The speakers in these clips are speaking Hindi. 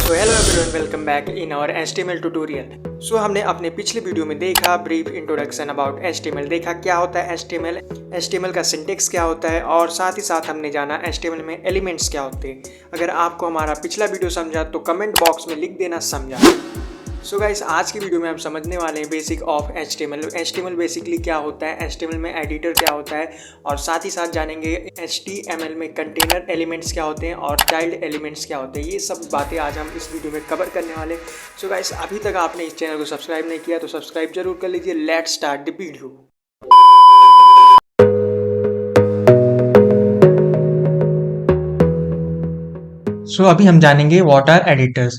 So hello everyone, welcome back in our HTML tutorial. So हमने अपने पिछले वीडियो में देखा ब्रीफ इंट्रोडक्शन अबाउट HTML, देखा क्या होता है HTML का सिंटेक्स क्या होता है, और साथ ही साथ हमने जाना HTML में एलिमेंट्स क्या होते हैं। अगर आपको हमारा पिछला वीडियो समझा तो कमेंट बॉक्स में लिख देना समझा। सो गाइस, आज की वीडियो में हम समझने वाले हैं बेसिक ऑफ HTML बेसिकली क्या होता है, HTML में एडिटर क्या होता है, और साथ ही साथ जानेंगे HTML में कंटेनर एलिमेंट्स क्या होते हैं और चाइल्ड एलिमेंट्स क्या होते हैं। ये सब बातें आज हम इस वीडियो में कवर करने वाले। सो गाइस, अभी तक आपने इस चैनल को सब्सक्राइब नहीं किया तो सब्सक्राइब जरूर कर लीजिए। Let's start the video. अभी हम जानेंगे what are editors.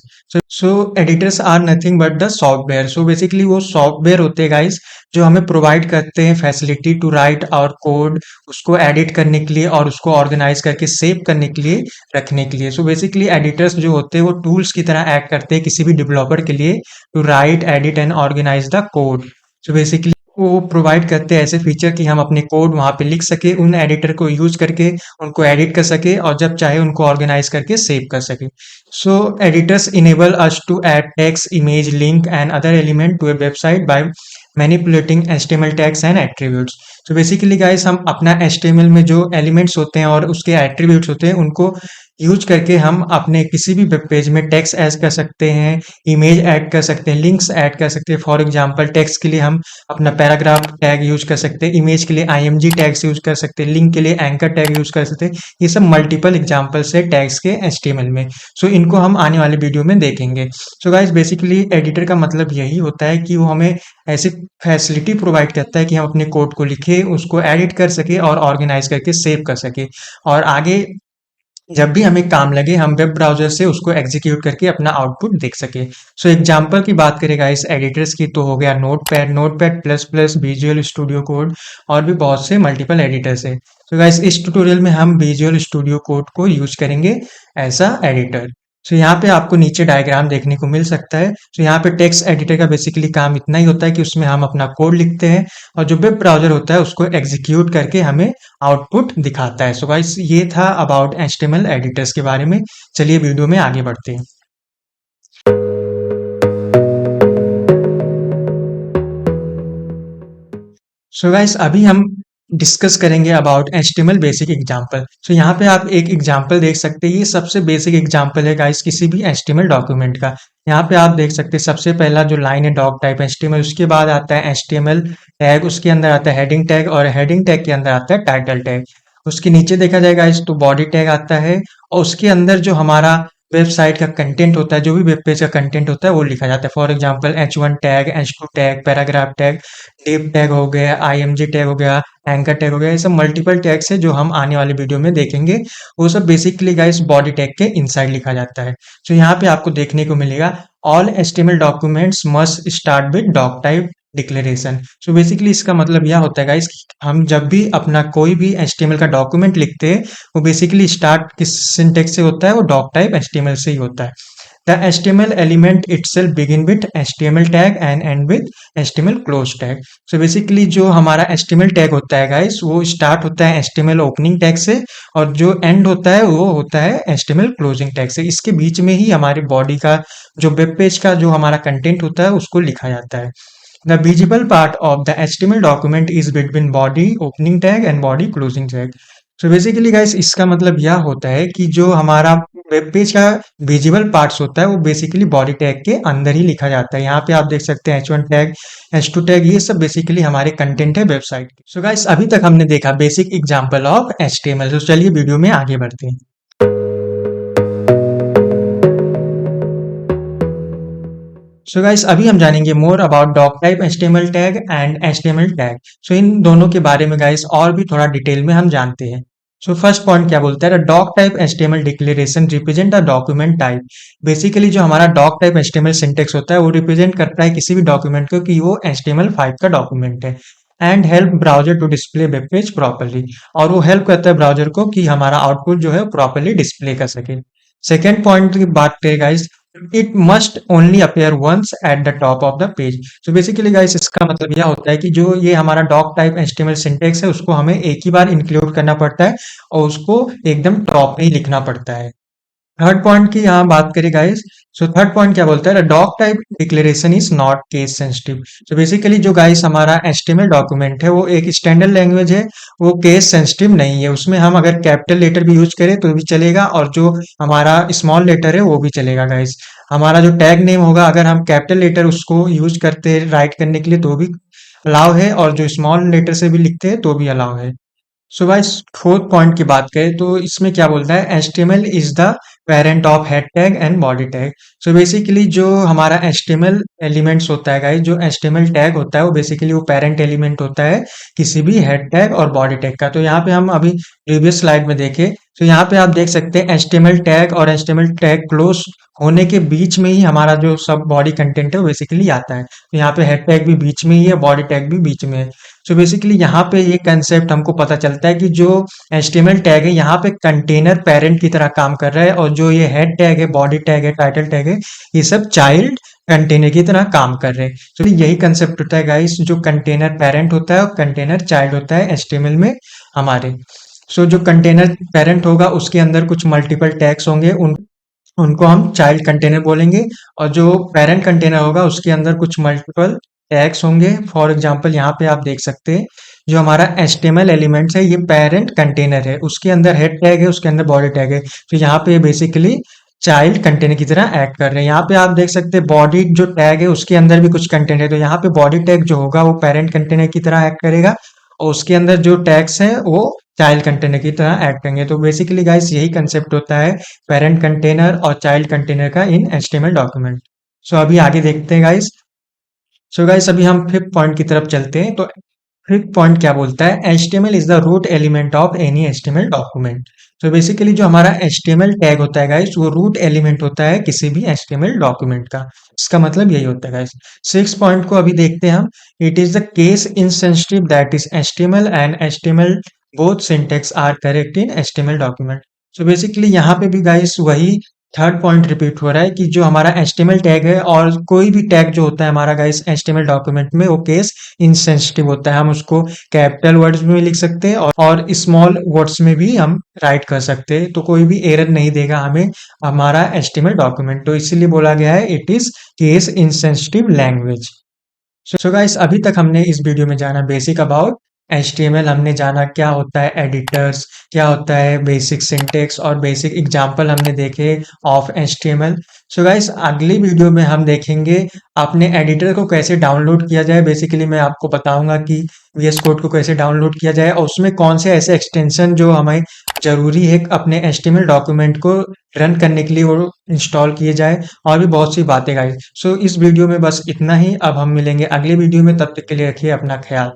So editors are nothing but the software. So basically वो सॉफ्टवेयर होते हैं गाइस जो हमें प्रोवाइड करते हैं facility to write our code, उसको एडिट करने के लिए और उसको ऑर्गेनाइज करके सेव करने के लिए, रखने के लिए। सो बेसिकली एडिटर्स जो होते हैं वो टूल्स की तरह एक्ट करते हैं किसी भी डेवलपर के लिए to write, edit and organize the code. So basically वो प्रोवाइड करते हैं ऐसे फीचर कि हम अपने कोड वहाँ पे लिख सके, उन एडिटर को यूज करके उनको एडिट कर सके और जब चाहे उनको ऑर्गेनाइज करके सेव कर सके। So editors enable us to add text, image, link and other element to a website by manipulating HTML tags and attributes. तो बेसिकली गाइस हम अपना HTML में जो एलिमेंट्स होते हैं और उसके एट्रीब्यूट्स होते हैं उनको यूज करके हम अपने किसी भी वेब पेज में टेक्स्ट ऐड कर सकते हैं, इमेज ऐड कर सकते हैं, लिंक्स ऐड कर सकते हैं। फॉर एग्जांपल टेक्स्ट के लिए हम अपना पैराग्राफ टैग यूज कर सकते हैं, इमेज के लिए IMG टैग्स यूज कर सकते हैं, लिंक के लिए एंकर टैग यूज कर सकते हैं। ये सब मल्टीपल एग्जांपल्स है टैग्स के HTML में। सो इनको हम आने वाले वीडियो में देखेंगे। सो गाइस, बेसिकली एडिटर का मतलब यही होता है कि वो हमें ऐसी फैसिलिटी प्रोवाइड करता है कि हम अपने कोड को लिखे, उसको एडिट कर सके और ऑर्गेनाइज करके सेव कर सके, और आगे जब भी हमें काम लगे हम वेब ब्राउज़र से उसको एग्जीक्यूट करके अपना आउटपुट देख सके। सो एग्जांपल की बात करेगा इस एडिटर्स की तो हो गया notepad plus plus, visual studio code, और भी बहुत से मल्टीपल एडिटर्स है। सो गाइस, इस ट्यूटोरियल में हम विजुअल स्टूडियो कोड को यूज करेंगे एज अ एडिटर। सो यहाँ पे आपको नीचे डायग्राम देखने को मिल सकता है। सो यहाँ पे टेक्स्ट एडिटर का बेसिकली काम इतना ही होता है कि उसमें हम अपना कोड लिखते हैं और जो वेब ब्राउज़र होता है उसको एग्जीक्यूट करके हमें आउटपुट दिखाता है। सो गाइस, ये था अबाउट HTML एडिटर्स के बारे में। चलिए वीडियो में आगे बढ़ते हैं। सो गाइस, अभी हम डिस्कस करेंगे अबाउट HTML बेसिक एग्जांपल। सो यहाँ पे आप एक एग्जांपल देख सकते हैं। ये सबसे बेसिक एग्जांपल है गाइस किसी भी HTML डॉक्यूमेंट का। यहाँ पे आप देख सकते हैं सबसे पहला जो लाइन है डॉक टाइप HTML, उसके बाद आता है HTML टैग, उसके अंदर आता है हेडिंग टैग, और हेडिंग टैग के अंदर आता है टाइटल टैग। उसके नीचे देखा जाए गाइस तो बॉडी टैग आता है, और उसके अंदर जो हमारा वेबसाइट का कंटेंट होता है, जो भी वेब पेज का कंटेंट होता है वो लिखा जाता है। For example H1 tag, H2 tag, paragraph tag, div tag हो गया, IMG टैग हो गया, एंकर टैग हो गया। ये सब मल्टीपल टैग्स है जो हम आने वाले वीडियो में देखेंगे। वो सब बेसिकली गाइस बॉडी टैग के इनसाइड लिखा जाता है। सो यहाँ पे आपको देखने को मिलेगा all HTML documents must start with doc type declaration. So basically इसका मतलब यह होता है गाइस कि हम जब भी अपना कोई भी HTML का डॉक्यूमेंट लिखते हैं वो बेसिकली स्टार्ट किस सिंटेक्स से होता है, वो डॉक टाइप HTML से ही होता है। The HTML element itself begin with HTML tag and end with HTML close tag. So basically जो हमारा HTML tag होता है गाइस वो स्टार्ट होता है HTML opening tag से, और जो एंड होता है वो होता है HTML closing tag से। इसके बीच में ही हमारी बॉडी का जो वेब पेज का जो हमारा कंटेंट होता है उसको लिखा जाता है। The visible part of the HTML document is between body opening tag and body closing tag. So basically guys इसका मतलब यह होता है कि जो हमारा वेब पेज का विजिबल पार्ट्स होता है वो बेसिकली बॉडी टैग के अंदर ही लिखा जाता है। यहाँ पे आप देख सकते हैं H1 टैग, H2 टैग, ये सब बेसिकली हमारे कंटेंट है वेबसाइट के। सो गाइस, अभी तक हमने देखा बेसिक एग्जांपल ऑफ HTML। तो चलिए वीडियो में आगे बढ़ते हैं। सो गाइस, अभी हम जानेंगे more about doc type HTML tag and HTML tag. So इन दोनों के बारे में गाइस और भी थोड़ा डिटेल में हम जानते हैं। सो फर्स्ट पॉइंट क्या बोलता है, doc type HTML declaration represent a document type. Basically जो हमारा डॉक टाइप HTML सिंटेक्स होता है वो रिप्रेजेंट करता है किसी भी डॉक्यूमेंट को कि वो HTML5 का डॉक्यूमेंट है, and help browser to display web page properly. और वो हेल्प करता है ब्राउजर को कि हमारा आउटपुट जो है प्रॉपर्ली डिस्प्ले कर सके। सेकेंड पॉइंट की बात करें guys, it must only appear once at the top of the page. So basically guys इसका मतलब यह होता है कि जो ये हमारा डॉक टाइप HTML सिंटेक्स है उसको हमें एक ही बार इंक्लूड करना पड़ता है और उसको एकदम टॉप में ही लिखना पड़ता है। थर्ड पॉइंट की यहाँ बात करें गाइस, सो थर्ड पॉइंट क्या बोलता है, doc type declaration is not case sensitive. So basically जो गाइस हमारा एचटीएमएल डॉक्यूमेंट है वो एक स्टैंडर्ड लैंग्वेज है, वो केस सेंसिटिव नहीं है। उसमें हम अगर कैपिटल लेटर भी यूज करें तो भी चलेगा, और जो हमारा स्मॉल लेटर है वो भी चलेगा गाइस। हमारा जो टैग नेम होगा, अगर हम कैपिटल लेटर उसको यूज करते हैं राइट करने के लिए तो भी अलाउ है, और जो स्मॉल लेटर से भी लिखते हैं तो भी अलाउ है। सो गाइस फोर्थ पॉइंट की बात करें तो इसमें क्या बोलता है, HTML is the parent of head tag and body tag. So basically जो हमारा एचटीएमएल एलिमेंट्स होता है गाइस, जो एचटीएमएल टैग होता है वो बेसिकली वो पेरेंट एलिमेंट होता है किसी भी हेड टैग और बॉडी टैग का। तो यहाँ पे हम अभी प्रीवियस स्लाइड में देखे, तो यहाँ पे आप देख सकते हैं एचटीएमएल टैग और एचटीएमएल टैग क्लोज होने के बीच में ही हमारा जो सब बॉडी कंटेंट है वो बेसिकली आता है। तो यहाँ पे हेड टैग भी बीच में ही है, बॉडी टैग भी बीच में है। सो बेसिकली यहाँ पे ये कंसेप्ट हमको पता चलता है कि जो HTML टैग है यहाँ पे कंटेनर पेरेंट की तरह काम कर रहा है, और जो ये हेड टैग है, बॉडी टैग है, टाइटल टैग है, ये सब चाइल्ड कंटेनर की तरह काम कर रहे हैं। तो यही कंसेप्ट होता है गाइस, जो कंटेनर पेरेंट होता है और कंटेनर चाइल्ड होता है HTML में हमारे। सो जो कंटेनर पेरेंट होगा उसके अंदर कुछ मल्टीपल टैग्स होंगे, उन उनको हम चाइल्ड कंटेनर बोलेंगे, और जो पेरेंट कंटेनर होगा उसके अंदर कुछ मल्टीपल टैग्स होंगे। फॉर एग्जांपल यहाँ पे आप देख सकते हैं जो हमारा HTML एलिमेंट्स है ये पेरेंट कंटेनर है, उसके अंदर हेड टैग है, उसके अंदर बॉडी टैग है। तो यहाँ पे बेसिकली चाइल्ड कंटेनर की तरह एक्ट कर रहे हैं। यहाँ पे आप देख सकते हैं बॉडी जो टैग है उसके अंदर भी कुछ कंटेंट है, तो यहाँ पे बॉडी टैग जो होगा वो पेरेंट कंटेनर की तरह एक्ट करेगा, और उसके अंदर जो टैग्स है वो चाइल्ड कंटेनर की तरह एक्ट करेंगे। तो बेसिकली गाइस यही कंसेप्ट होता है पेरेंट कंटेनर और चाइल्ड कंटेनर का इन HTML डॉक्यूमेंट। सो अभी आगे देखते हैं गाइस। सो गाइस अभी हम फिफ्थ पॉइंट की तरफ चलते हैं। तो फिफ्थ पॉइंट क्या बोलता है, HTML is the root element of any HTML document. तो बेसिकली जो हमारा HTML टैग होता है गाइस वो रूट एलिमेंट होता है किसी भी HTML डॉक्यूमेंट का। इसका मतलब यही होता है गाइस। सिक्स पॉइंट को अभी देखते हैं हम। It is the case insensitive that is HTML and HTML both syntax are correct in HTML document. So basically यहाँ पे भी गाइस वही थर्ड पॉइंट रिपीट हो रहा है कि जो हमारा HTML टैग है और कोई भी टैग जो होता है हमारा गाइस HTML डॉक्यूमेंट में, वो केस इनसेंसिटिव होता है। हम उसको कैपिटल वर्ड्स में भी लिख सकते हैं और स्मॉल वर्ड्स में भी हम राइट कर सकते हैं, तो कोई भी एरर नहीं देगा हमें हमारा HTML डॉक्यूमेंट। तो इसीलिए बोला गया है it is case insensitive language. So guys अभी तक हमने इस वीडियो में जाना बेसिक अबाउट HTML। हमने जाना क्या होता है एडिटर्स, क्या होता है बेसिक सिंटेक्स, और बेसिक एग्जांपल हमने देखे ऑफ HTML। सो गाइस अगली वीडियो में हम देखेंगे अपने एडिटर को कैसे डाउनलोड किया जाए। बेसिकली मैं आपको बताऊंगा कि VS कोड को कैसे डाउनलोड किया जाए, और उसमें कौन से ऐसे एक्सटेंशन जो हमें जरूरी है अपने HTML डॉक्यूमेंट को रन करने के लिए वो इंस्टॉल किए जाए, और भी बहुत सी बातें गाइस। सो इस वीडियो में बस इतना ही। अब हम मिलेंगे अगले वीडियो में, तब तक के लिए रखिए अपना ख्याल।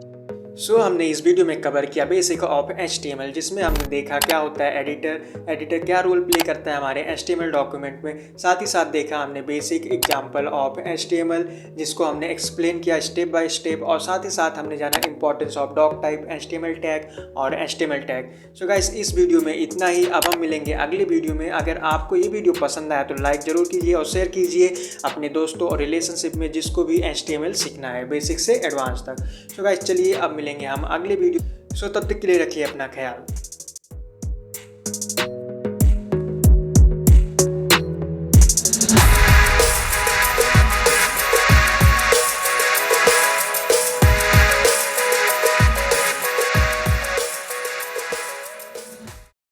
हमने इस वीडियो में कवर किया बेसिक ऑफ HTML, जिसमें हमने देखा क्या होता है एडिटर क्या रोल प्ले करता है हमारे HTML डॉक्यूमेंट में। साथ ही साथ देखा हमने बेसिक एग्जांपल ऑफ HTML, जिसको हमने एक्सप्लेन किया स्टेप बाय स्टेप, और साथ ही साथ हमने जाना importance of doc type, HTML tag और HTML टैग। सो गाइस इस वीडियो में इतना ही। अब हम मिलेंगे अगले वीडियो में। अगर आपको ये वीडियो पसंद आया तो लाइक जरूर कीजिए और शेयर कीजिए अपने दोस्तों और रिलेशनशिप में जिसको भी HTML सीखना है बेसिक से एडवांस तक। सो गाइस चलिए अब मिलेंगे हम अगले वीडियो। तब तक के लिए रखिए अपना ख्याल।